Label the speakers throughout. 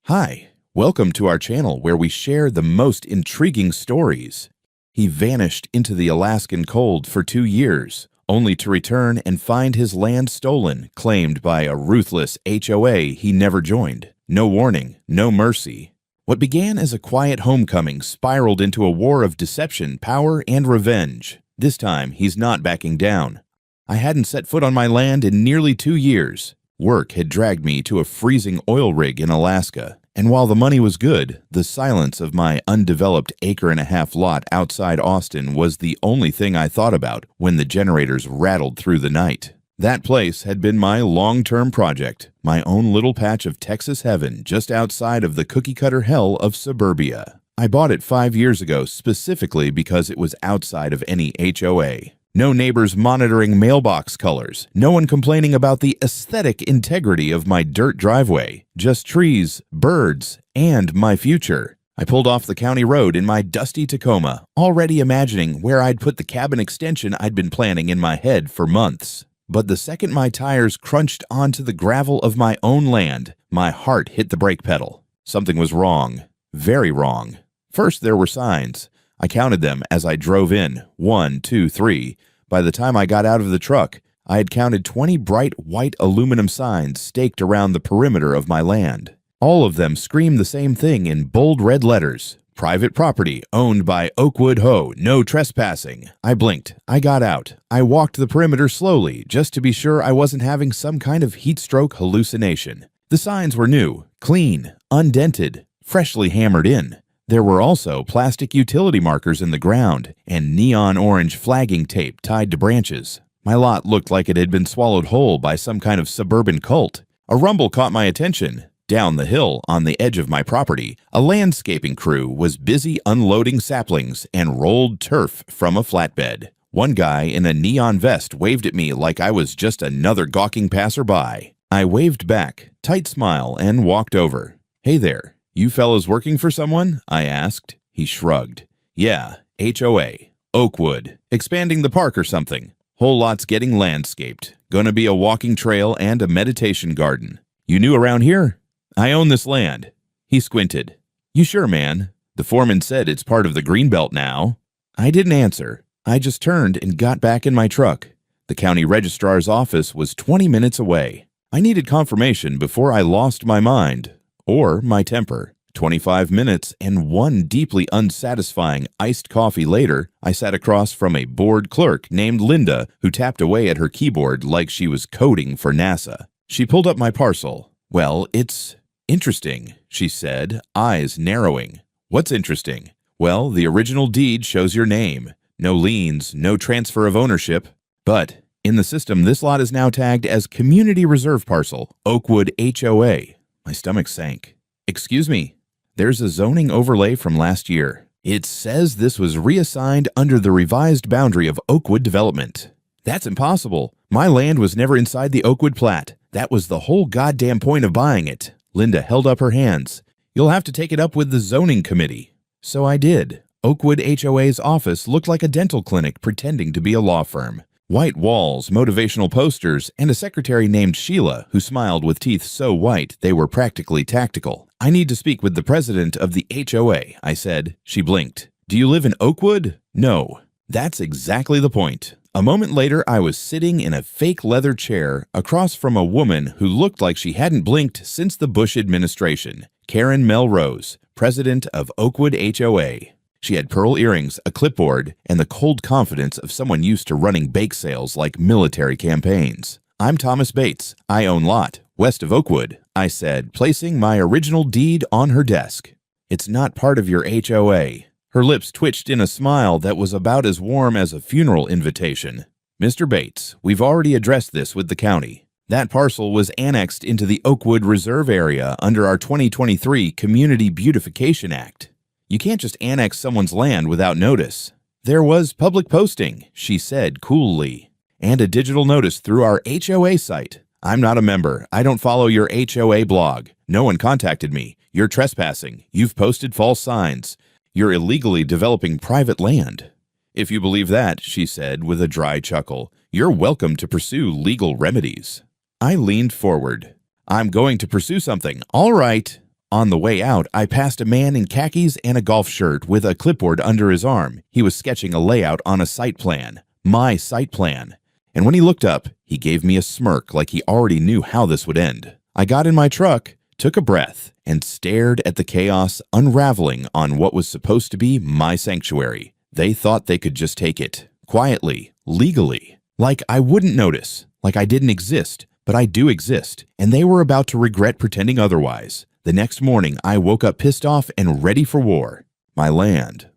Speaker 1: Hi, welcome to our channel where we share the most intriguing stories. He vanished into the Alaskan cold for 2 years, only to return and find his land stolen, claimed by a ruthless HOA he never joined. No warning, no mercy. What began as a quiet homecoming spiraled into a war of deception, power, and revenge. This time, he's not backing down. I hadn't set foot on my land in nearly 2 years. Work had dragged me to a freezing oil rig in Alaska, and while the money was good, the silence of my undeveloped acre-and-a-half lot outside Austin was the only thing I thought about when the generators rattled through the night. That place had been my long-term project, my own little patch of Texas heaven just outside of the cookie-cutter hell of suburbia. I bought it 5 years ago specifically because it was outside of any HOA. No neighbors monitoring mailbox colors, no one complaining about the aesthetic integrity of my dirt driveway, just trees, birds, and my future. I pulled off the county road in my dusty Tacoma, already imagining where I'd put the cabin extension I'd been planning in my head for months. But the second my tires crunched onto the gravel of my own land, my heart hit the brake pedal. Something was wrong, very wrong. First, there were signs. I counted them as I drove in, 1, 2, 3. By the time I got out of the truck, I had counted 20 bright white aluminum signs staked around the perimeter of my land. All of them screamed the same thing in bold red letters. Private property owned by Oakwood HOA, no trespassing. I blinked. I got out. I walked the perimeter slowly, just to be sure I wasn't having some kind of heat stroke hallucination. The signs were new, clean, undented, freshly hammered in. There were also plastic utility markers in the ground and neon orange flagging tape tied to branches. My lot looked like it had been swallowed whole by some kind of suburban cult. A rumble caught my attention. Down the hill, on the edge of my property, a landscaping crew was busy unloading saplings and rolled turf from a flatbed. One guy in a neon vest waved at me like I was just another gawking passerby. I waved back, tight smile, and walked over. "Hey there. You fellas working for someone?" I asked. He shrugged. "Yeah, HOA. Oakwood. Expanding the park or something. Whole lot's getting landscaped. Gonna be a walking trail and a meditation garden. You new around here?" "I own this land." He squinted. "You sure, man? The foreman said it's part of the Greenbelt now." I didn't answer. I just turned and got back in my truck. The county registrar's office was 20 minutes away. I needed confirmation before I lost my mind. Or my temper. 25 minutes and one deeply unsatisfying iced coffee later, I sat across from a bored clerk named Linda who tapped away at her keyboard like she was coding for NASA. She pulled up my parcel. "Well, it's interesting," she said, eyes narrowing. "What's interesting?" "Well, the original deed shows your name. No liens, no transfer of ownership. But in the system, this lot is now tagged as Community Reserve Parcel, Oakwood HOA. My stomach sank. "Excuse me, there's a zoning overlay from last year. It says this was reassigned under the revised boundary of Oakwood Development." "That's impossible. My land was never inside the Oakwood plat. That was the whole goddamn point of buying it." Linda held up her hands. "You'll have to take it up with the zoning committee." So I did. Oakwood HOA's office looked like a dental clinic pretending to be a law firm. White walls, motivational posters, and a secretary named Sheila who smiled with teeth so white they were practically tactical. "I need to speak with the president of the HOA, I said. She blinked. "Do you live in Oakwood?" "No." That's exactly the point. A moment later, I was sitting in a fake leather chair across from a woman who looked like she hadn't blinked since the Bush administration, Karen Melrose, president of Oakwood HOA. She had pearl earrings, a clipboard, and the cold confidence of someone used to running bake sales like military campaigns. "I'm Thomas Bates. I own lot, west of Oakwood," I said, placing my original deed on her desk. "It's not part of your HOA." Her lips twitched in a smile that was about as warm as a funeral invitation. "Mr. Bates, we've already addressed this with the county. That parcel was annexed into the Oakwood Reserve Area under our 2023 Community Beautification Act. You can't just annex someone's land without notice." "There was public posting," she said coolly, "and a digital notice through our HOA site. I'm not a member. I don't follow your HOA blog. No one contacted me. You're trespassing. You've posted false signs. You're illegally developing private land." "If you believe that," she said with a dry chuckle, "you're welcome to pursue legal remedies." I leaned forward. "I'm going to pursue something. All right. On the way out, I passed a man in khakis and a golf shirt with a clipboard under his arm. He was sketching a layout on a site plan. My site plan. And when he looked up, he gave me a smirk like he already knew how this would end. I got in my truck, took a breath, and stared at the chaos unraveling on what was supposed to be my sanctuary. They thought they could just take it. Quietly. Legally. Like I wouldn't notice. Like I didn't exist. But I do exist. And they were about to regret pretending otherwise. The next morning, I woke up pissed off and ready for war. My land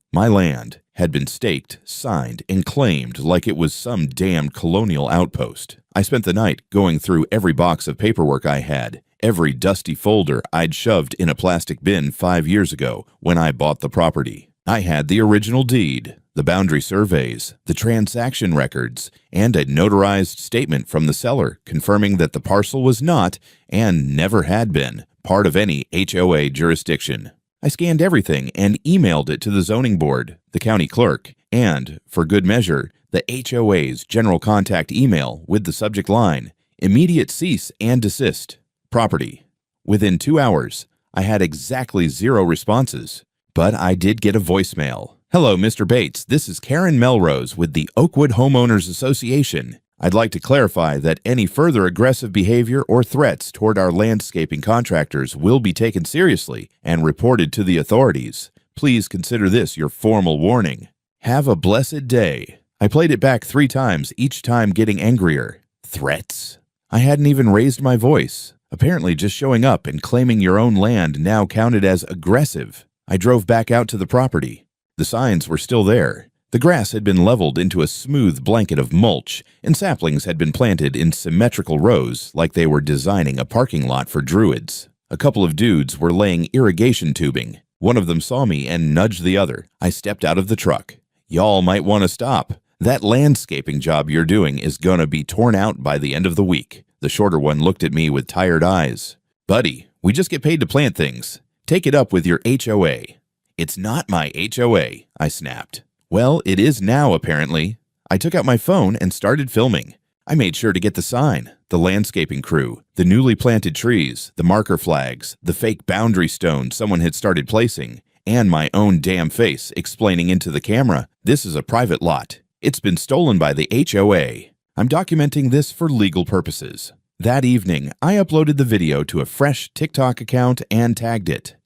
Speaker 1: had been staked, signed, and claimed like it was some damned colonial outpost. I spent the night going through every box of paperwork I had, every dusty folder I'd shoved in a plastic bin 5 years ago when I bought the property. I had the original deed, the boundary surveys, the transaction records, and a notarized statement from the seller confirming that the parcel was not, and never had been, part of any HOA jurisdiction. I scanned everything and emailed it to the zoning board, the county clerk, and, for good measure, the HOA's general contact email with the subject line, immediate cease and desist, property. Within 2 hours, I had exactly 0 responses, but I did get a voicemail. Hello, Mr. Bates. This is Karen Melrose with the Oakwood Homeowners Association. I'd like to clarify that any further aggressive behavior or threats toward our landscaping contractors will be taken seriously and reported to the authorities. Please consider this your formal warning. Have a blessed day. I played it back 3 times, each time getting angrier. Threats? I hadn't even raised my voice. Apparently just showing up and claiming your own land now counted as aggressive. I drove back out to the property. The signs were still there. The grass had been leveled into a smooth blanket of mulch, and saplings had been planted in symmetrical rows like they were designing a parking lot for druids. A couple of dudes were laying irrigation tubing. One of them saw me and nudged the other. I stepped out of the truck. Y'all might want to stop. That landscaping job you're doing is gonna be torn out by the end of the week. The shorter one looked at me with tired eyes. Buddy, we just get paid to plant things. Take it up with your HOA. It's not my HOA, I snapped. Well, it is now, apparently. I took out my phone and started filming. I made sure to get the sign, the landscaping crew, the newly planted trees, the marker flags, the fake boundary stone someone had started placing, and my own damn face explaining into the camera, this is a private lot. It's been stolen by the HOA. I'm documenting this for legal purposes. That evening, I uploaded the video to a fresh TikTok account and tagged it.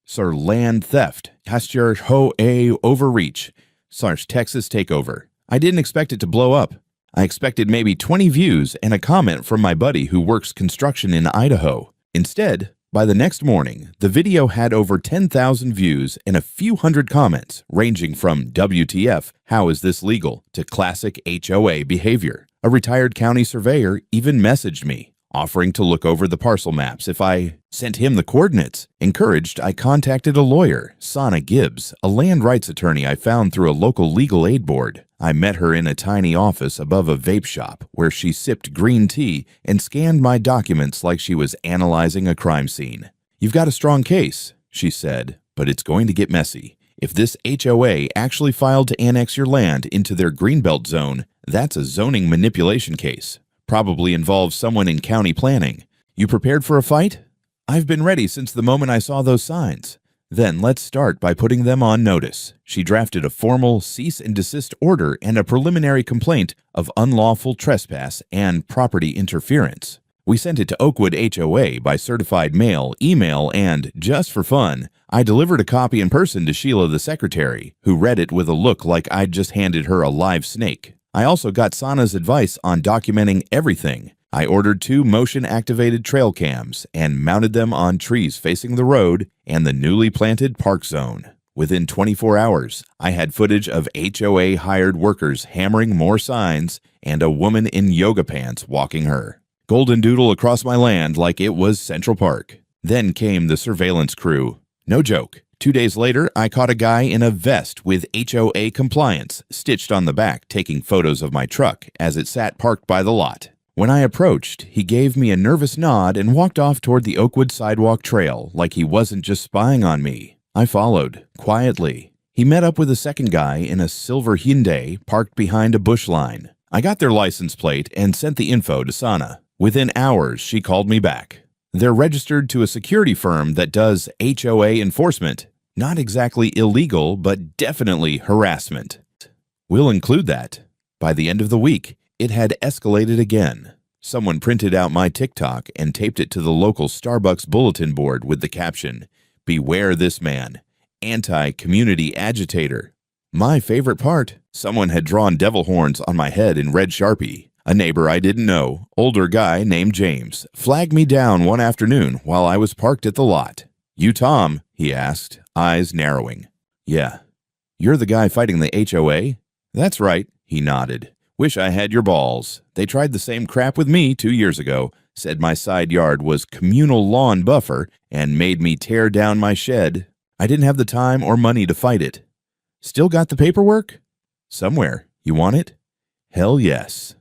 Speaker 1: Sir Land Theft, Hastur HOA Overreach, Texas Takeover. I didn't expect it to blow up. I expected maybe 20 views and a comment from my buddy who works construction in Idaho. Instead, by the next morning, the video had over 10,000 views and a few hundred comments, ranging from WTF, how is this legal, to classic HOA behavior. A retired county surveyor even messaged me, offering to look over the parcel maps if I sent him the coordinates. Encouraged, I contacted a lawyer, Sana Gibbs, a land rights attorney I found through a local legal aid board. I met her in a tiny office above a vape shop where she sipped green tea and scanned my documents like she was analyzing a crime scene. You've got a strong case, she said, but it's going to get messy. If this HOA actually filed to annex your land into their greenbelt zone, that's a zoning manipulation case. Probably involves someone in county planning. You prepared for a fight? I've been ready since the moment I saw those signs. Then let's start by putting them on notice. She drafted a formal cease and desist order and a preliminary complaint of unlawful trespass and property interference. We sent it to Oakwood HOA by certified mail, email, and, just for fun, I delivered a copy in person to Sheila the secretary, who read it with a look like I'd just handed her a live snake. I also got Sana's advice on documenting everything. I ordered 2 motion-activated trail cams and mounted them on trees facing the road and the newly planted park zone. Within 24 hours, I had footage of HOA-hired workers hammering more signs and a woman in yoga pants walking her. Golden doodle across my land like it was Central Park. Then came the surveillance crew. No joke. 2 days later, I caught a guy in a vest with HOA compliance stitched on the back taking photos of my truck as it sat parked by the lot. When I approached, he gave me a nervous nod and walked off toward the Oakwood sidewalk trail like he wasn't just spying on me. I followed, quietly. He met up with a second guy in a silver Hyundai parked behind a bush line. I got their license plate and sent the info to Sana. Within hours, she called me back. They're registered to a security firm that does HOA enforcement. Not exactly illegal, but definitely harassment. We'll include that. By the end of the week, it had escalated again. Someone printed out my TikTok and taped it to the local Starbucks bulletin board with the caption, "Beware this man, anti-community agitator." My favorite part, someone had drawn devil horns on my head in red Sharpie. A neighbor I didn't know, older guy named James, flagged me down one afternoon while I was parked at the lot. "You Tom?" he asked, eyes narrowing. "Yeah." "You're the guy fighting the HOA?" "That's right," he nodded. "Wish I had your balls. They tried the same crap with me 2 years ago, said my side yard was communal lawn buffer, and made me tear down my shed. I didn't have the time or money to fight it." "Still got the paperwork?" "Somewhere. You want it?" "Hell yes."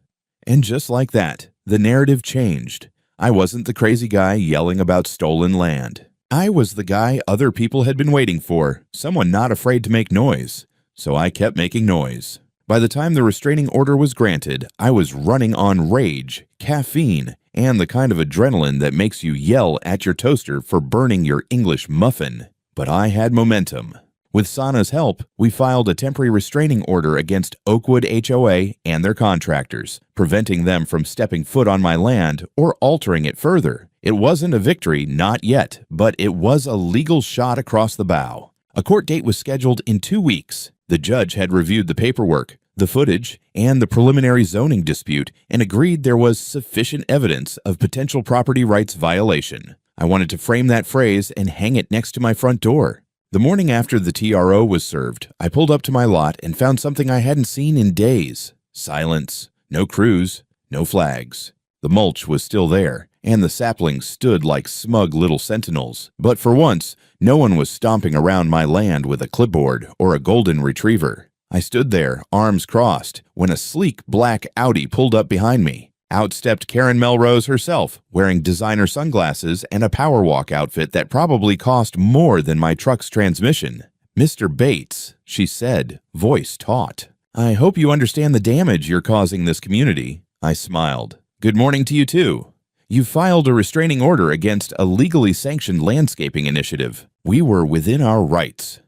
Speaker 1: And just like that, the narrative changed. I wasn't the crazy guy yelling about stolen land. I was the guy other people had been waiting for, someone not afraid to make noise. So I kept making noise. By the time the restraining order was granted, I was running on rage, caffeine, and the kind of adrenaline that makes you yell at your toaster for burning your English muffin. But I had momentum. With Sana's help, we filed a temporary restraining order against Oakwood HOA and their contractors, preventing them from stepping foot on my land or altering it further. It wasn't a victory, not yet, but it was a legal shot across the bow. A court date was scheduled in 2 weeks. The judge had reviewed the paperwork, the footage, and the preliminary zoning dispute and agreed there was sufficient evidence of potential property rights violation. I wanted to frame that phrase and hang it next to my front door. The morning after the TRO was served, I pulled up to my lot and found something I hadn't seen in days. Silence. No crews. No flags. The mulch was still there, and the saplings stood like smug little sentinels. But for once, no one was stomping around my land with a clipboard or a golden retriever. I stood there, arms crossed, when a sleek black Audi pulled up behind me. Out stepped Karen Melrose herself, wearing designer sunglasses and a power walk outfit that probably cost more than my truck's transmission. "Mr. Bates," she said, voice taut. "I hope you understand the damage you're causing this community." I smiled. "Good morning to you too. You filed a restraining order against a legally sanctioned landscaping initiative. We were within our rights.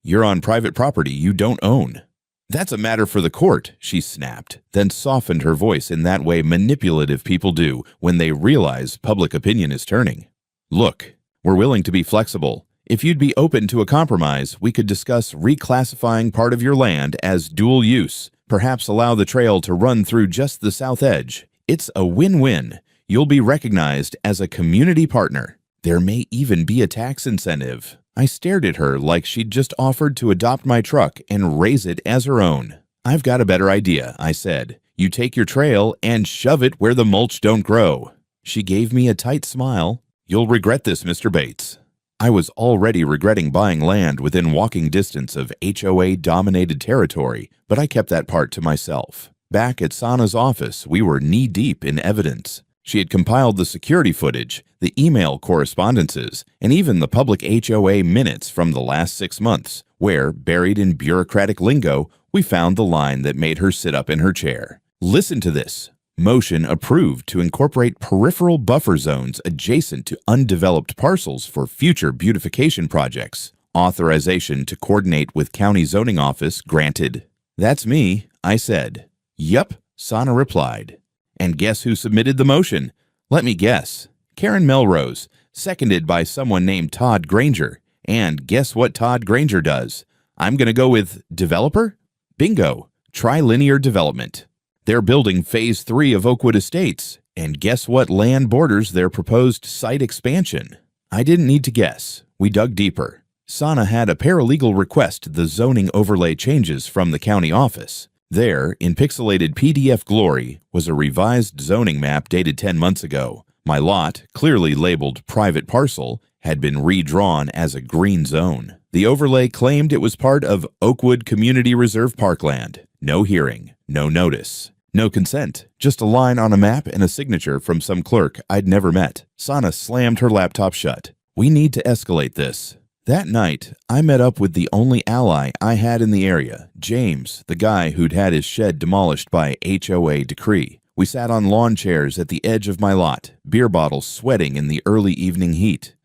Speaker 1: You're on private property you don't own." "That's a matter for the court," she snapped, then softened her voice in that way manipulative people do when they realize public opinion is turning. "Look, we're willing to be flexible. If you'd be open to a compromise, we could discuss reclassifying part of your land as dual use, perhaps allow the trail to run through just the south edge. It's a win-win. You'll be recognized as a community partner. There may even be a tax incentive." I stared at her like she'd just offered to adopt my truck and raise it as her own. "I've got a better idea," I said. "You take your trail and shove it where the mulch don't grow." She gave me a tight smile. "You'll regret this, Mr. Bates." I was already regretting buying land within walking distance of HOA-dominated territory, but I kept that part to myself. Back at Sana's office, we were knee-deep in evidence. She had compiled the security footage, the email correspondences, and even the public HOA minutes from the last 6 months, where, buried in bureaucratic lingo, we found the line that made her sit up in her chair. "Listen to this. Motion approved to incorporate peripheral buffer zones adjacent to undeveloped parcels for future beautification projects. Authorization to coordinate with county zoning office granted." "That's me," I said. "Yup," Sana replied. "And guess who submitted the motion?" "Let me guess. Karen Melrose, seconded by someone named Todd Granger. And guess what Todd Granger does? I'm going to go with developer? Bingo. Trilinear development. They're building Phase 3 of Oakwood Estates. And guess what land borders their proposed site expansion?" I didn't need to guess. We dug deeper. Sana had a paralegal request the zoning overlay changes from the county office. There, in pixelated PDF glory, was a revised zoning map dated 10 months ago. My lot, clearly labeled private parcel, had been redrawn as a green zone. The overlay claimed it was part of Oakwood Community Reserve Parkland. No hearing, no notice, no consent, just a line on a map and a signature from some clerk I'd never met. Sana slammed her laptop shut. "We need to escalate this." That night, I met up with the only ally I had in the area, James, the guy who'd had his shed demolished by HOA decree. We sat on lawn chairs at the edge of my lot, beer bottles sweating in the early evening heat.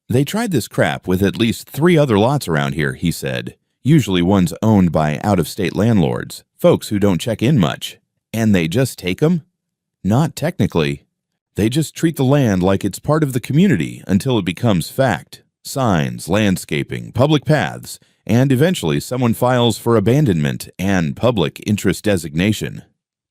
Speaker 1: They tried this crap with at least 3 other lots around here, he said. Usually ones owned by out-of-state landlords, folks who don't check in much. And they just take 'em? Not technically. They just treat the land like it's part of the community until it becomes fact. Signs, landscaping, public paths, and eventually someone files for abandonment and public interest designation.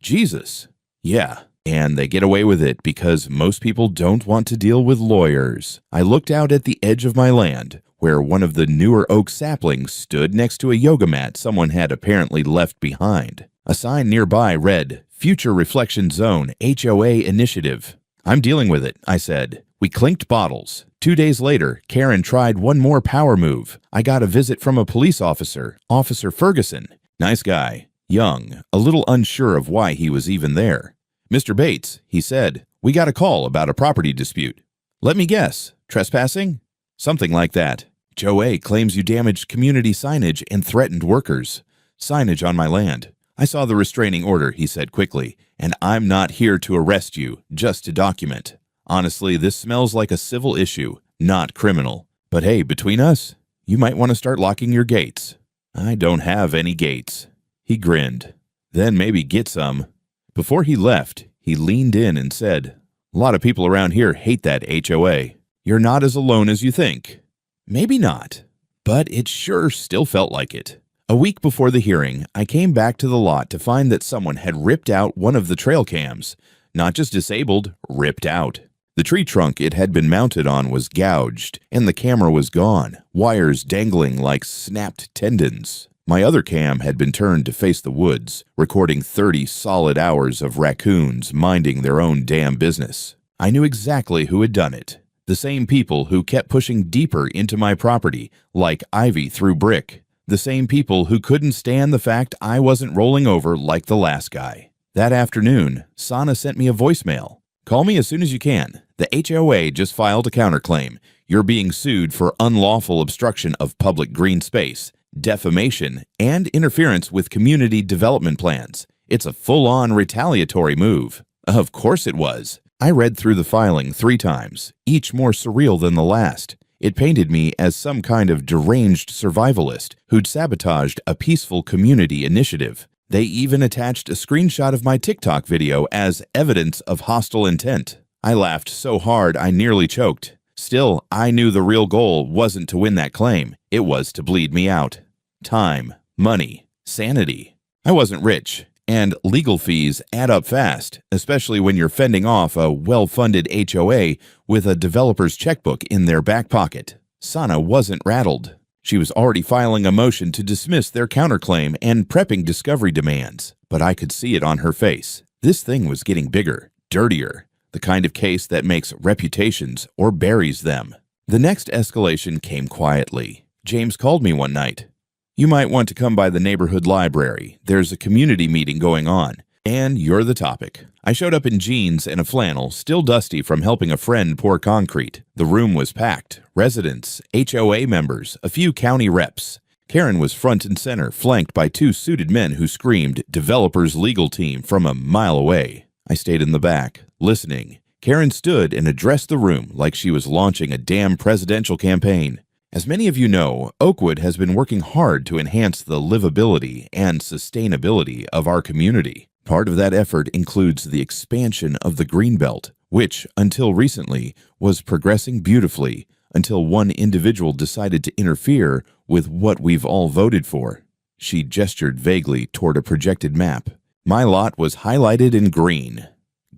Speaker 1: Jesus. Yeah, and they get away with it because most people don't want to deal with lawyers. I looked out at the edge of my land, where one of the newer oak saplings stood next to a yoga mat someone had apparently left behind. A sign nearby read, Future Reflection Zone HOA Initiative. I'm dealing with it, I said. We clinked bottles. 2 days later, Karen tried one more power move. I got a visit from a police officer, Officer Ferguson. Nice guy. Young, a little unsure of why he was even there. Mr. Bates, he said, we got a call about a property dispute. Let me guess, trespassing? Something like that. Joe A. claims you damaged community signage and threatened workers. Signage on my land. I saw the restraining order, he said quickly, and I'm not here to arrest you, just to document. Honestly, this smells like a civil issue, not criminal. But hey, between us, you might want to start locking your gates. I don't have any gates. He grinned. Then maybe get some. Before he left, he leaned in and said, a lot of people around here hate that HOA. You're not as alone as you think. Maybe not, but it sure still felt like it. A week before the hearing, I came back to the lot to find that someone had ripped out one of the trail cams. Not just disabled, ripped out. The tree trunk it had been mounted on was gouged, and the camera was gone, wires dangling like snapped tendons. My other cam had been turned to face the woods, recording 30 solid hours of raccoons minding their own damn business. I knew exactly who had done it. The same people who kept pushing deeper into my property, like ivy through brick. The same people who couldn't stand the fact I wasn't rolling over like the last guy. That afternoon, Sana sent me a voicemail. Call me as soon as you can. The HOA just filed a counterclaim. You're being sued for unlawful obstruction of public green space, defamation, and interference with community development plans. It's a full-on retaliatory move. Of course it was. I read through the filing 3 times, each more surreal than the last. It painted me as some kind of deranged survivalist who'd sabotaged a peaceful community initiative. They even attached a screenshot of my TikTok video as evidence of hostile intent. I laughed so hard I nearly choked. Still, I knew the real goal wasn't to win that claim. It was to bleed me out. Time, money, sanity. I wasn't rich, and legal fees add up fast, especially when you're fending off a well-funded HOA with a developer's checkbook in their back pocket. Sana wasn't rattled. She was already filing a motion to dismiss their counterclaim and prepping discovery demands, but I could see it on her face. This thing was getting bigger, dirtier, the kind of case that makes reputations or buries them. The next escalation came quietly. James called me one night. You might want to come by the neighborhood library. There's a community meeting going on, and you're the topic. I showed up in jeans and a flannel, still dusty from helping a friend pour concrete. The room was packed. Residents, HOA members, a few county reps. Karen was front and center, flanked by 2 suited men who screamed, "Developers Legal Team," from a mile away. I stayed in the back, listening. Karen stood and addressed the room like she was launching a damn presidential campaign. As many of you know, Oakwood has been working hard to enhance the livability and sustainability of our community. Part of that effort includes the expansion of the Greenbelt, which, until recently, was progressing beautifully until one individual decided to interfere with what we've all voted for. She gestured vaguely toward a projected map. My lot was highlighted in green.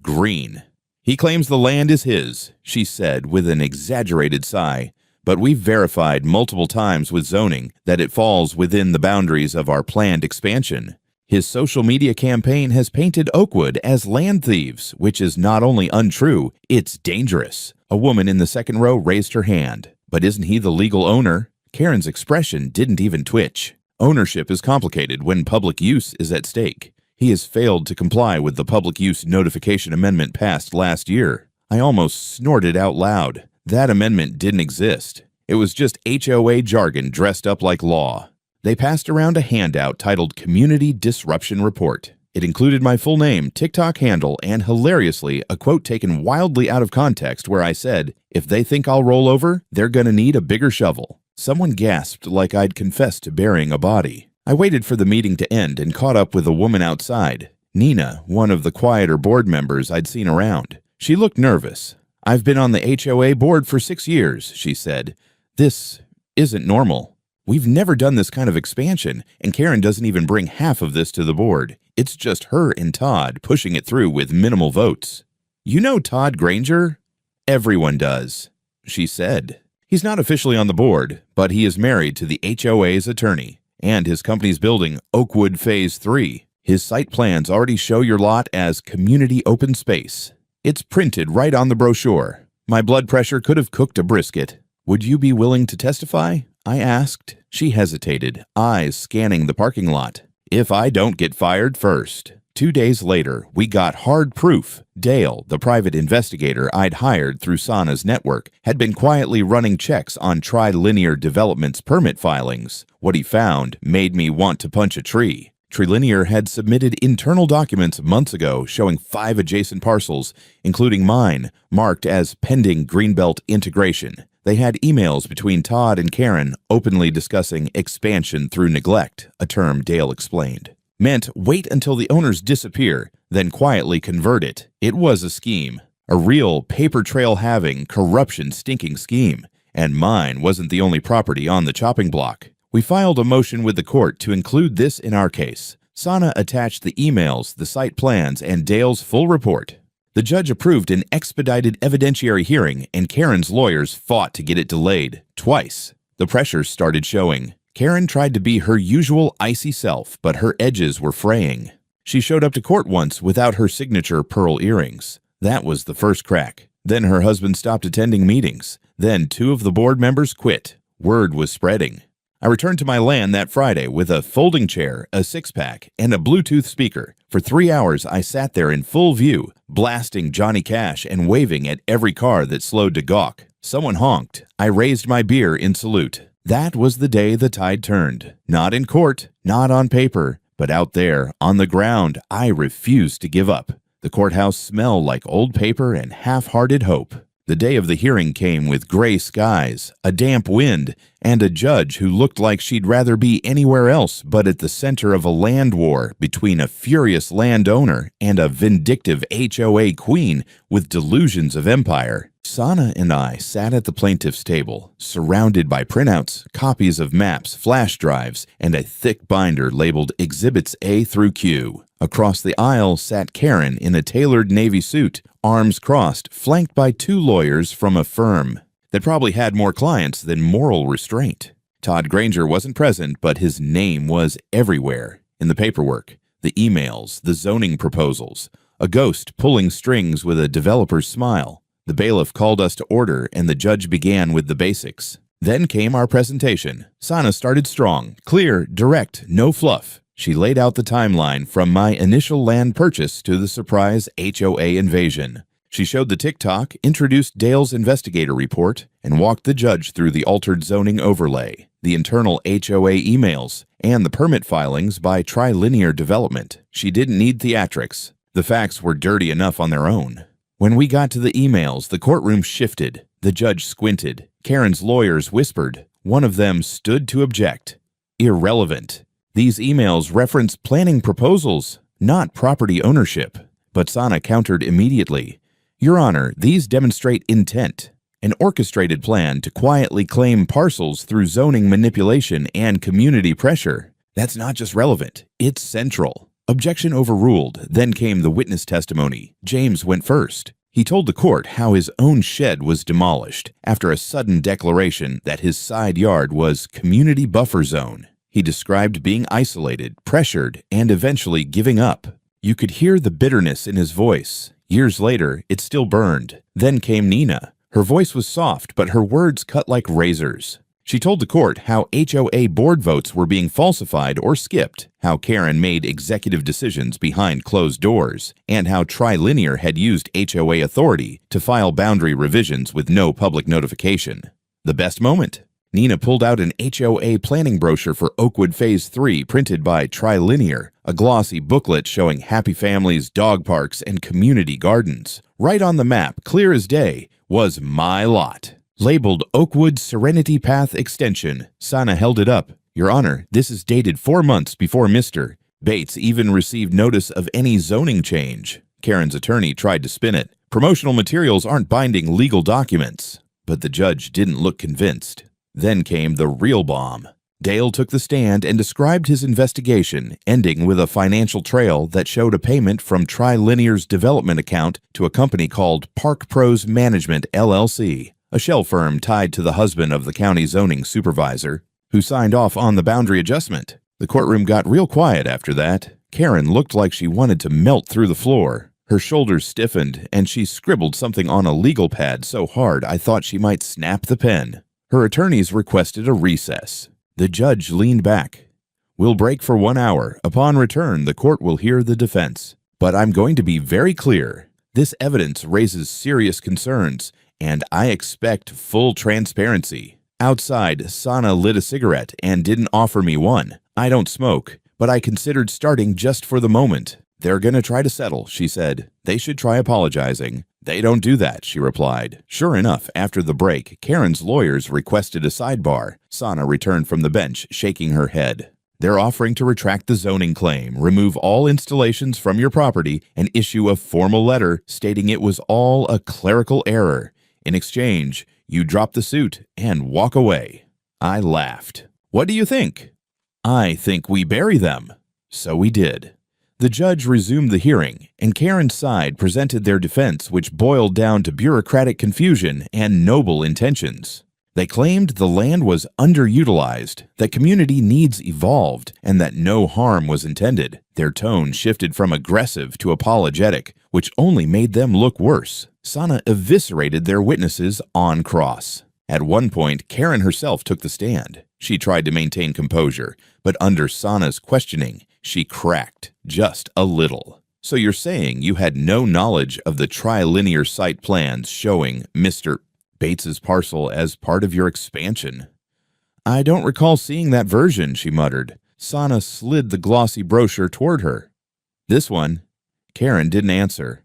Speaker 1: Green. He claims the land is his, she said with an exaggerated sigh, but we've verified multiple times with zoning that it falls within the boundaries of our planned expansion. His social media campaign has painted Oakwood as land thieves, which is not only untrue, it's dangerous. A woman in the second row raised her hand. But isn't he the legal owner? Karen's expression didn't even twitch. Ownership is complicated when public use is at stake. He has failed to comply with the public use notification amendment passed last year. I almost snorted out loud. That amendment didn't exist. It was just HOA jargon dressed up like law. They passed around a handout titled Community Disruption Report. It included my full name, TikTok handle, and hilariously, a quote taken wildly out of context where I said, "If they think I'll roll over, they're gonna need a bigger shovel." Someone gasped like I'd confessed to burying a body. I waited for the meeting to end and caught up with a woman outside. Nina, one of the quieter board members I'd seen around. She looked nervous. "I've been on the HOA board for 6 years," she said. "This isn't normal. We've never done this kind of expansion, and Karen doesn't even bring half of this to the board. It's just her and Todd pushing it through with minimal votes." "You know Todd Granger?" "Everyone does," she said. "He's not officially on the board, but he is married to the HOA's attorney, and his company's building Oakwood Phase 3. His site plans already show your lot as community open space. It's printed right on the brochure. My blood pressure could have cooked a brisket. Would you be willing to testify?" I asked. She hesitated, eyes scanning the parking lot. "If I don't get fired first." 2 days later, we got hard proof. Dale, the private investigator I'd hired through Sana's network, had been quietly running checks on Trilinear Development's permit filings. What he found made me want to punch a tree. Trilinear had submitted internal documents months ago showing 5 adjacent parcels, including mine, marked as pending Greenbelt integration. They had emails between Todd and Karen openly discussing expansion through neglect, a term Dale explained. Meant wait until the owners disappear, then quietly convert it. It was a scheme. A real paper trail having, corruption stinking scheme. And mine wasn't the only property on the chopping block. We filed a motion with the court to include this in our case. Sana attached the emails, the site plans, and Dale's full report. The judge approved an expedited evidentiary hearing, and Karen's lawyers fought to get it delayed, twice. The pressure started showing. Karen tried to be her usual icy self, but her edges were fraying. She showed up to court once without her signature pearl earrings. That was the first crack. Then her husband stopped attending meetings. Then 2 of the board members quit. Word was spreading. I returned to my land that Friday with a folding chair, a 6-pack, and a Bluetooth speaker. For 3 hours, I sat there in full view, blasting Johnny Cash and waving at every car that slowed to gawk. Someone honked. I raised my beer in salute. That was the day the tide turned. Not in court, not on paper, but out there, on the ground, I refused to give up. The courthouse smelled like old paper and half-hearted hope. The day of the hearing came with gray skies, a damp wind, and a judge who looked like she'd rather be anywhere else but at the center of a land war between a furious landowner and a vindictive HOA queen with delusions of empire. Sana and I sat at the plaintiff's table, surrounded by printouts, copies of maps, flash drives, and a thick binder labeled Exhibits A through Q. Across the aisle sat Karen in a tailored navy suit, arms crossed, flanked by 2 lawyers from a firm that probably had more clients than moral restraint. Todd Granger wasn't present, but his name was everywhere. In the paperwork, the emails, the zoning proposals, a ghost pulling strings with a developer's smile. The bailiff called us to order, and the judge began with the basics. Then came our presentation. Sana started strong, clear, direct, no fluff. She laid out the timeline from my initial land purchase to the surprise HOA invasion. She showed the TikTok, introduced Dale's investigator report, and walked the judge through the altered zoning overlay, the internal HOA emails, and the permit filings by Trilinear Development. She didn't need theatrics. The facts were dirty enough on their own. When we got to the emails, the courtroom shifted. The judge squinted. Karen's lawyers whispered. One of them stood to object. Irrelevant. These emails reference planning proposals, not property ownership. But Sana countered immediately. Your Honor, these demonstrate intent, an orchestrated plan to quietly claim parcels through zoning manipulation and community pressure. That's not just relevant, it's central. Objection overruled. Then came the witness testimony. James went first. He told the court how his own shed was demolished after a sudden declaration that his side yard was community buffer zone. He described being isolated, pressured, and eventually giving up. You could hear the bitterness in his voice. Years later, it still burned. Then came Nina. Her voice was soft, but her words cut like razors. She told the court how HOA board votes were being falsified or skipped, how Karen made executive decisions behind closed doors, and how Trilinear had used HOA authority to file boundary revisions with no public notification. The best moment? Nina pulled out an HOA planning brochure for Oakwood Phase 3 printed by Trilinear, a glossy booklet showing happy families, dog parks, and community gardens. Right on the map, clear as day, was my lot. Labeled Oakwood Serenity Path Extension, Sana held it up. Your Honor, this is dated 4 months before Mr. Bates even received notice of any zoning change. Karen's attorney tried to spin it. Promotional materials aren't binding legal documents. But the judge didn't look convinced. Then came the real bomb. Dale took the stand and described his investigation, ending with a financial trail that showed a payment from Trilinear's development account to a company called Park Pros Management, LLC, a shell firm tied to the husband of the county zoning supervisor, who signed off on the boundary adjustment. The courtroom got real quiet after that. Karen looked like she wanted to melt through the floor. Her shoulders stiffened, and she scribbled something on a legal pad so hard I thought she might snap the pen. Her attorneys requested a recess. The judge leaned back. We'll break for 1 hour. Upon return, the court will hear the defense. But I'm going to be very clear. This evidence raises serious concerns, and I expect full transparency. Outside, Sana lit a cigarette and didn't offer me one. I don't smoke, but I considered starting just for the moment. They're going to try to settle, she said. They should try apologizing. They don't do that, she replied. Sure enough, after the break, Karen's lawyers requested a sidebar. Sana returned from the bench, shaking her head. They're offering to retract the zoning claim, remove all installations from your property, and issue a formal letter stating it was all a clerical error. In exchange, you drop the suit and walk away. I laughed. What do you think? I think we bury them. So we did. The judge resumed the hearing, and Karen's side presented their defense, which boiled down to bureaucratic confusion and noble intentions. They claimed the land was underutilized, that community needs evolved, and that no harm was intended. Their tone shifted from aggressive to apologetic, which only made them look worse. Sana eviscerated their witnesses on cross. At one point, Karen herself took the stand. She tried to maintain composure, but under Sana's questioning, she cracked just a little. So you're saying you had no knowledge of the Trilinear site plans showing Mr. Bates's parcel as part of your expansion? I don't recall seeing that version, she muttered. Sana slid the glossy brochure toward her. This one? Karen didn't answer.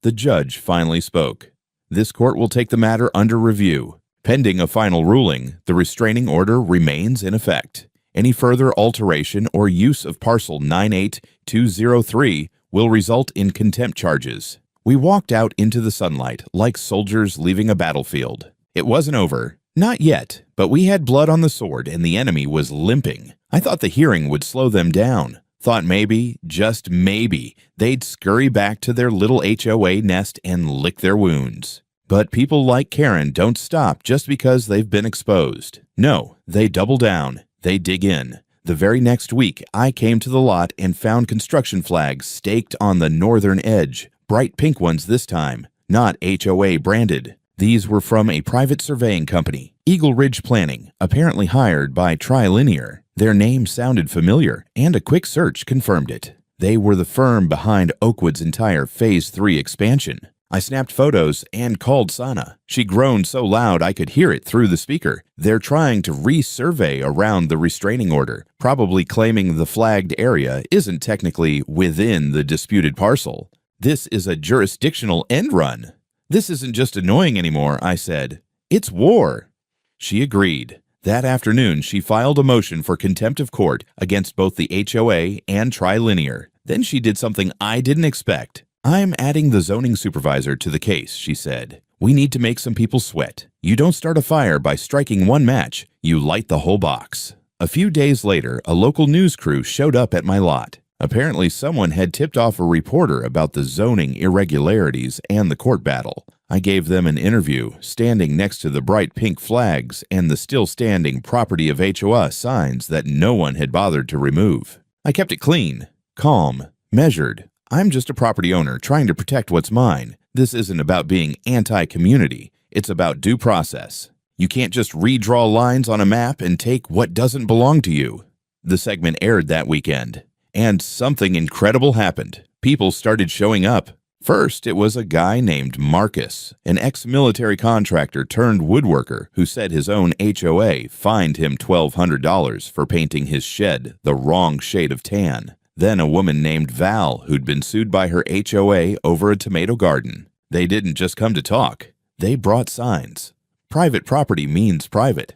Speaker 1: The judge finally spoke. This court will take the matter under review. Pending a final ruling, the restraining order remains in effect. Any further alteration or use of parcel 98203 will result in contempt charges. We walked out into the sunlight like soldiers leaving a battlefield. It wasn't over. Not yet, but we had blood on the sword and the enemy was limping. I thought the hearing would slow them down. Thought maybe, just maybe, they'd scurry back to their little HOA nest and lick their wounds. But people like Karen don't stop just because they've been exposed. No, they double down. They dig in. The very next week, I came to the lot and found construction flags staked on the northern edge. Bright pink ones this time, not HOA branded. These were from a private surveying company, Eagle Ridge Planning, apparently hired by Trilinear. Their name sounded familiar, and a quick search confirmed it. They were the firm behind Oakwood's entire Phase 3 expansion. I snapped photos and called Sana. She groaned so loud I could hear it through the speaker. They're trying to resurvey around the restraining order, probably claiming the flagged area isn't technically within the disputed parcel. This is a jurisdictional end run. This isn't just annoying anymore, I said. It's war. She agreed. That afternoon, she filed a motion for contempt of court against both the HOA and Trilinear. Then she did something I didn't expect. I'm adding the zoning supervisor to the case, she said. We need to make some people sweat. You don't start a fire by striking one match. You light the whole box. A few days later, a local news crew showed up at my lot. Apparently, someone had tipped off a reporter about the zoning irregularities and the court battle. I gave them an interview, standing next to the bright pink flags and the still-standing property of HOA signs that no one had bothered to remove. I kept it clean, calm, measured. I'm just a property owner trying to protect what's mine. This isn't about being anti-community. It's about due process. You can't just redraw lines on a map and take what doesn't belong to you. The segment aired that weekend, and something incredible happened. People started showing up. First, it was a guy named Marcus, an ex-military contractor turned woodworker who said his own HOA fined him $1,200 for painting his shed the wrong shade of tan. Then a woman named Val who'd been sued by her HOA over a tomato garden. They didn't just come to talk. They brought signs. Private property means private.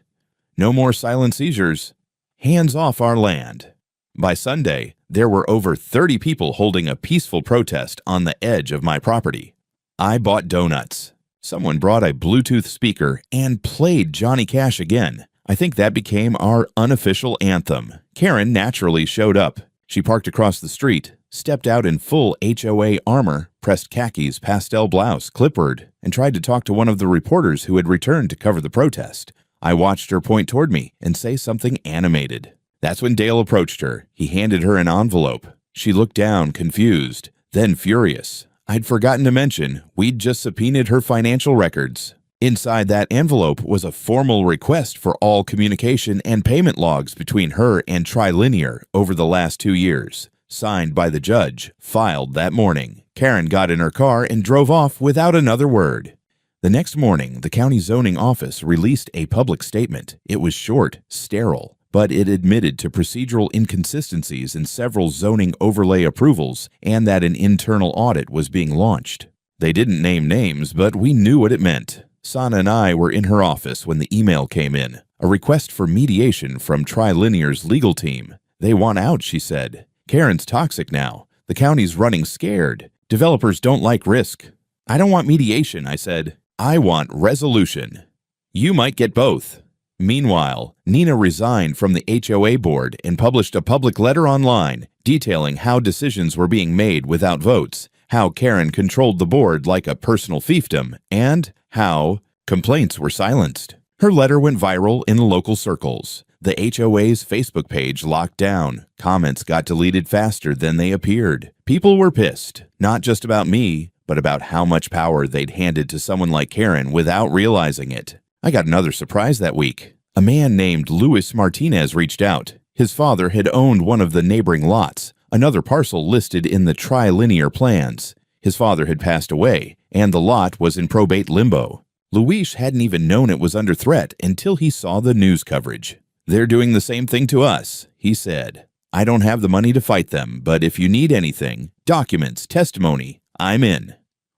Speaker 1: No more silent seizures. Hands off our land. By Sunday, there were over 30 people holding a peaceful protest on the edge of my property. I bought donuts. Someone brought a Bluetooth speaker and played Johnny Cash again. I think that became our unofficial anthem. Karen naturally showed up. She parked across the street, stepped out in full HOA armor, pressed khakis, pastel blouse, clipboard, and tried to talk to one of the reporters who had returned to cover the protest. I watched her point toward me and say something animated. That's when Dale approached her. He handed her an envelope. She looked down, confused, then furious. I'd forgotten to mention, we'd just subpoenaed her financial records. Inside that envelope was a formal request for all communication and payment logs between her and Trilinear over the last 2 years. Signed by the judge, filed that morning. Karen got in her car and drove off without another word. The next morning, the county zoning office released a public statement. It was short, sterile, but it admitted to procedural inconsistencies in several zoning overlay approvals and that an internal audit was being launched. They didn't name names, but we knew what it meant. Sana and I were in her office when the email came in, a request for mediation from Trilinear's legal team. They want out, she said. Karen's toxic now. The county's running scared. Developers don't like risk. I don't want mediation, I said. I want resolution. You might get both. Meanwhile, Nina resigned from the HOA board and published a public letter online detailing how decisions were being made without votes, how Karen controlled the board like a personal fiefdom, and how complaints were silenced. Her letter went viral in local circles. The HOA's Facebook page locked down. Comments got deleted faster than they appeared. People were pissed, not just about me, but about how much power they'd handed to someone like Karen without realizing it. I got another surprise that week. A man named Luis Martinez reached out. His father had owned one of the neighboring lots, another parcel listed in the Trilinear plans. His father had passed away, and the lot was in probate limbo. Luis hadn't even known it was under threat until he saw the news coverage. They're doing the same thing to us, he said. I don't have the money to fight them, but if you need anything, documents, testimony, I'm in.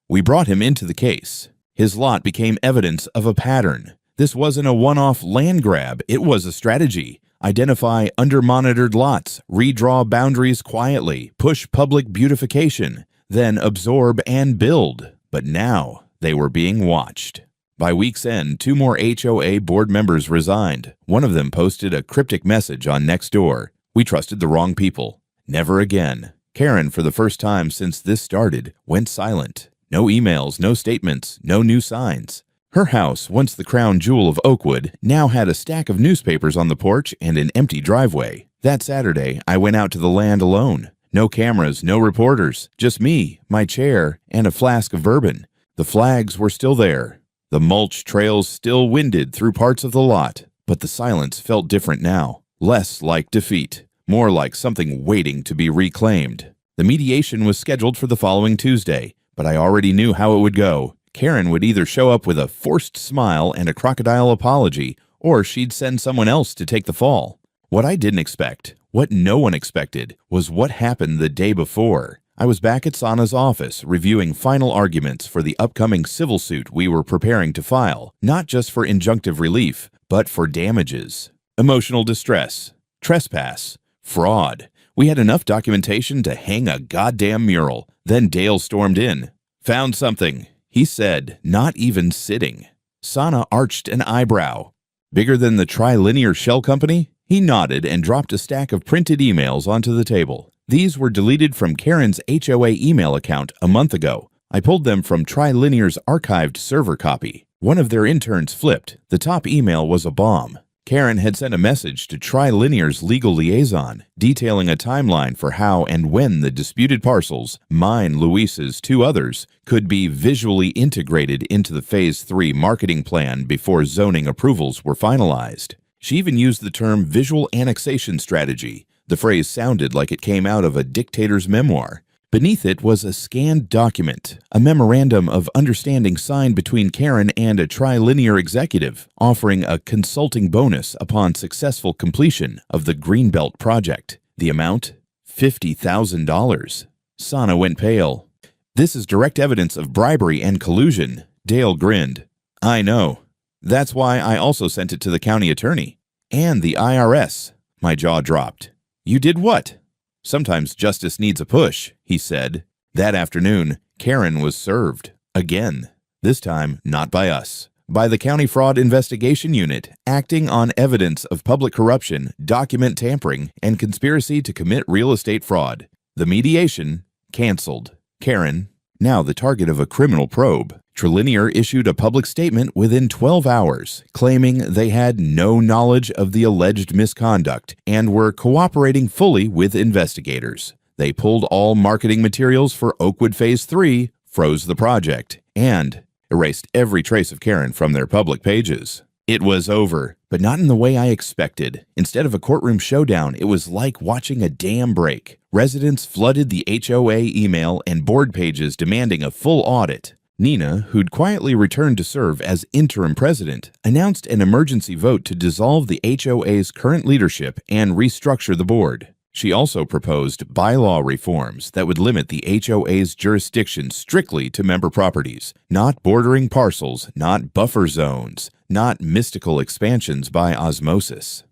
Speaker 1: We brought him into the case. His lot became evidence of a pattern. This wasn't a one-off land grab, it was a strategy. Identify under-monitored lots, redraw boundaries quietly, push public beautification, then absorb and build. But now they were being watched. By week's end, 2 more HOA board members resigned. One of them posted a cryptic message on Nextdoor. We trusted the wrong people. Never again. Karen, for the first time since this started, went silent. No emails, no statements, no new signs. Her house, once the crown jewel of Oakwood, now had a stack of newspapers on the porch and an empty driveway. That Saturday, I went out to the land alone. No cameras, no reporters, just me, my chair, and a flask of bourbon. The flags were still there. The mulch trails still winded through parts of the lot, but the silence felt different now. Less like defeat, more like something waiting to be reclaimed. The mediation was scheduled for the following Tuesday, but I already knew how it would go. Karen would either show up with a forced smile and a crocodile apology, or she'd send someone else to take the fall. What I didn't expect, what no one expected, was what happened the day before. I was back at Sana's office reviewing final arguments for the upcoming civil suit we were preparing to file, not just for injunctive relief, but for damages. Emotional distress, trespass, fraud. We had enough documentation to hang a goddamn mural. Then Dale stormed in. Found something, he said, not even sitting. Sana arched an eyebrow. Bigger than the Trilinear Shell Company? He nodded and dropped a stack of printed emails onto the table. These were deleted from Karen's HOA email account a month ago. I pulled them from Trilinear's archived server copy. One of their interns flipped. The top email was a bomb. Karen had sent a message to Trilinear's legal liaison, detailing a timeline for how and when the disputed parcels, mine, Luis's, 2 others, could be visually integrated into the Phase 3 marketing plan before zoning approvals were finalized. She even used the term visual annexation strategy. The phrase sounded like it came out of a dictator's memoir. Beneath it was a scanned document, a memorandum of understanding signed between Karen and a trilinear executive, offering a consulting bonus upon successful completion of the Greenbelt project. The amount? $50,000. Sana went pale. "This is direct evidence of bribery and collusion." Dale grinned. "I know. That's why I also sent it to the county attorney. And the IRS. My jaw dropped. "You did what?" "Sometimes justice needs a push," he said. That afternoon, Karen was served. Again. This time, not by us. By the County Fraud Investigation Unit, acting on evidence of public corruption, document tampering, and conspiracy to commit real estate fraud. The mediation, canceled. Karen, now the target of a criminal probe. Trilinear issued a public statement within 12 hours, claiming they had no knowledge of the alleged misconduct and were cooperating fully with investigators. They pulled all marketing materials for Oakwood Phase 3, froze the project, and erased every trace of Karen from their public pages. It was over, but not in the way I expected. Instead of a courtroom showdown, it was like watching a dam break. Residents flooded the HOA email and board pages demanding a full audit. Nina, who'd quietly returned to serve as interim president, announced an emergency vote to dissolve the HOA's current leadership and restructure the board. She also proposed bylaw reforms that would limit the HOA's jurisdiction strictly to member properties, not bordering parcels, not buffer zones, not mystical expansions by osmosis.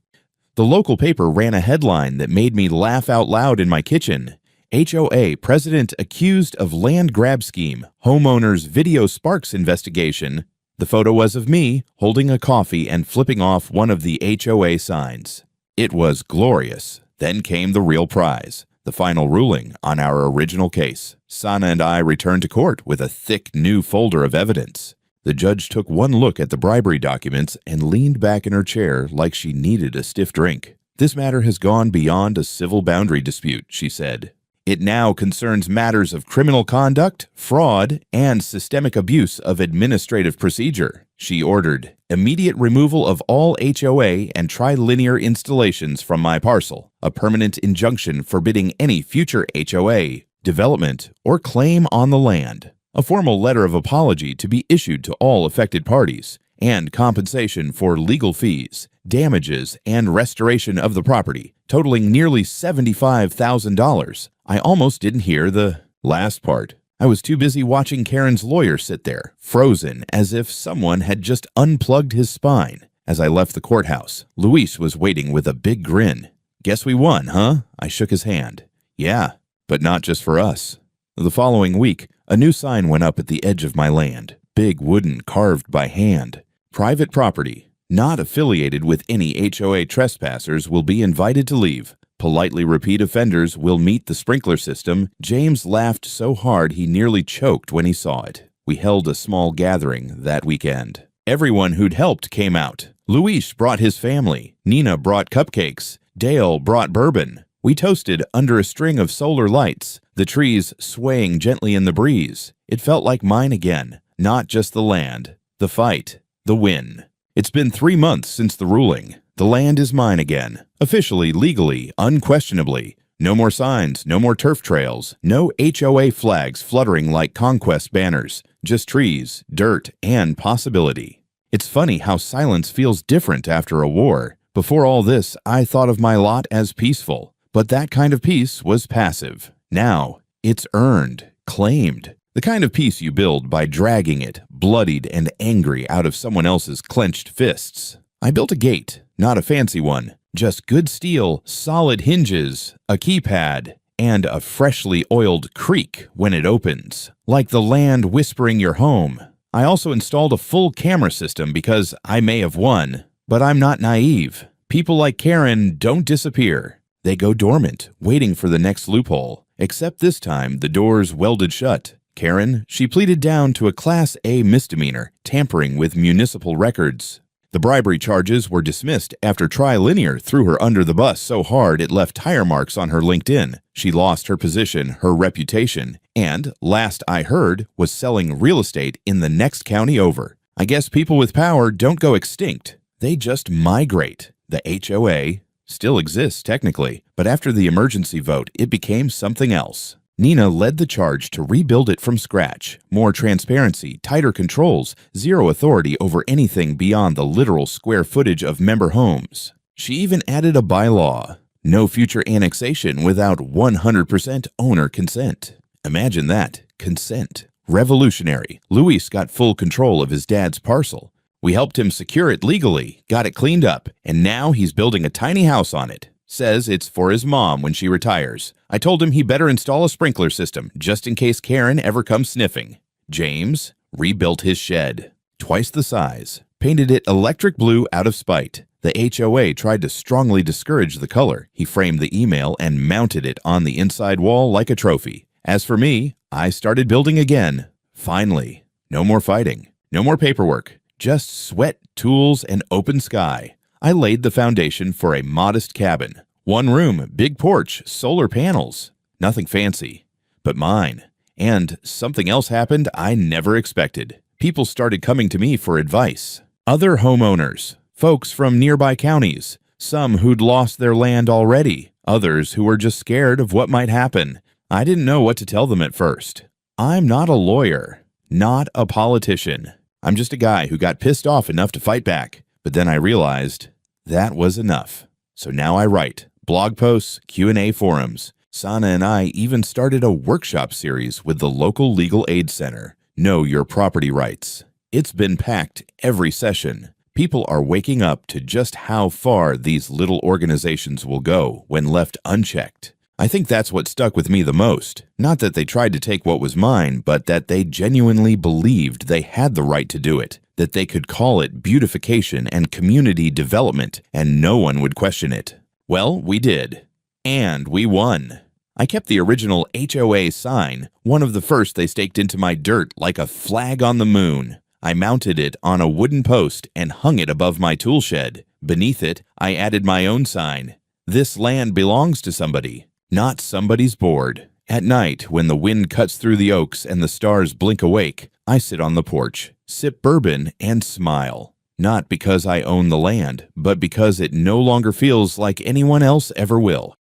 Speaker 1: The local paper ran a headline that made me laugh out loud in my kitchen. HOA president accused of land grab scheme, homeowners video sparks investigation. The photo was of me holding a coffee and flipping off one of the HOA signs. It was glorious. Then came the real prize, the final ruling on our original case. Sana and I returned to court with a thick new folder of evidence. The judge took one look at the bribery documents and leaned back in her chair like she needed a stiff drink. "This matter has gone beyond a civil boundary dispute," she said. "It now concerns matters of criminal conduct, fraud, and systemic abuse of administrative procedure." She ordered immediate removal of all HOA and trilinear installations from my parcel, a permanent injunction forbidding any future HOA, development, or claim on the land, a formal letter of apology to be issued to all affected parties, and compensation for legal fees, damages, and restoration of the property, totaling nearly $75,000. I almost didn't hear the last part. I was too busy watching Karen's lawyer sit there, frozen, as if someone had just unplugged his spine. As I left the courthouse, Luis was waiting with a big grin. "Guess we won, huh?" I shook his hand. "Yeah, but not just for us." The following week, a new sign went up at the edge of my land, big wooden carved by hand. "Private property, not affiliated with any HOA trespassers will be invited to leave. Politely repeat offenders will meet the sprinkler system." James laughed so hard he nearly choked when he saw it. We held a small gathering that weekend. Everyone who'd helped came out. Luis brought his family. Nina brought cupcakes. Dale brought bourbon. We toasted under a string of solar lights, the trees swaying gently in the breeze. It felt like mine again, not just the land, the fight, the win. It's been 3 months since the ruling. The land is mine again, officially, legally, unquestionably. No more signs, no more turf trails, no HOA flags fluttering like conquest banners, just trees, dirt, and possibility. It's funny how silence feels different after a war. Before all this, I thought of my lot as peaceful, but that kind of peace was passive. Now, it's earned, claimed. The kind of peace you build by dragging it, bloodied and angry, out of someone else's clenched fists. I built a gate, not a fancy one, just good steel, solid hinges, a keypad, and a freshly oiled creak when it opens, like the land whispering your home. I also installed a full camera system because I may have won, but I'm not naive. People like Karen don't disappear. They go dormant, waiting for the next loophole. Except this time, the doors welded shut. Karen, she pleaded down to a Class A misdemeanor, tampering with municipal records. The bribery charges were dismissed after Trilinear threw her under the bus so hard it left tire marks on her LinkedIn. She lost her position, her reputation, and, last I heard, was selling real estate in the next county over. I guess people with power don't go extinct. They just migrate. The HOA still exists technically, but after the emergency vote, it became something else. Nina led the charge to rebuild it from scratch. More transparency, tighter controls, zero authority over anything beyond the literal square footage of member homes. She even added a bylaw: no future annexation without 100% owner consent. Imagine that. Consent. Revolutionary. Luis got full control of his dad's parcel. We helped him secure it legally, got it cleaned up, and now he's building a tiny house on it. Says it's for his mom when she retires. I told him he better install a sprinkler system, just in case Karen ever comes sniffing. James rebuilt his shed. Twice the size. Painted it electric blue out of spite. The HOA tried to strongly discourage the color. He framed the email and mounted it on the inside wall like a trophy. As for me, I started building again. Finally. No more fighting. No more paperwork. Just sweat, tools, and open sky. I laid the foundation for a modest cabin. 1 room, big porch, solar panels. Nothing fancy, but mine. And something else happened I never expected. People started coming to me for advice. Other homeowners, folks from nearby counties, some who'd lost their land already, others who were just scared of what might happen. I didn't know what to tell them at first. I'm not a lawyer, not a politician. I'm just a guy who got pissed off enough to fight back. But then I realized that was enough. So now I write blog posts, Q&A forums. Sana and I even started a workshop series with the local legal aid center, Know Your Property Rights. It's been packed every session. People are waking up to just how far these little organizations will go when left unchecked. I think that's what stuck with me the most. Not that they tried to take what was mine, but that they genuinely believed they had the right to do it, that they could call it beautification and community development, and no one would question it. Well, we did. And we won. I kept the original HOA sign, one of the first they staked into my dirt like a flag on the moon. I mounted it on a wooden post and hung it above my tool shed. Beneath it, I added my own sign. This land belongs to somebody. Not somebody's bored. At night, when the wind cuts through the oaks and the stars blink awake, I sit on the porch, sip bourbon, and smile. Not because I own the land, but because it no longer feels like anyone else ever will.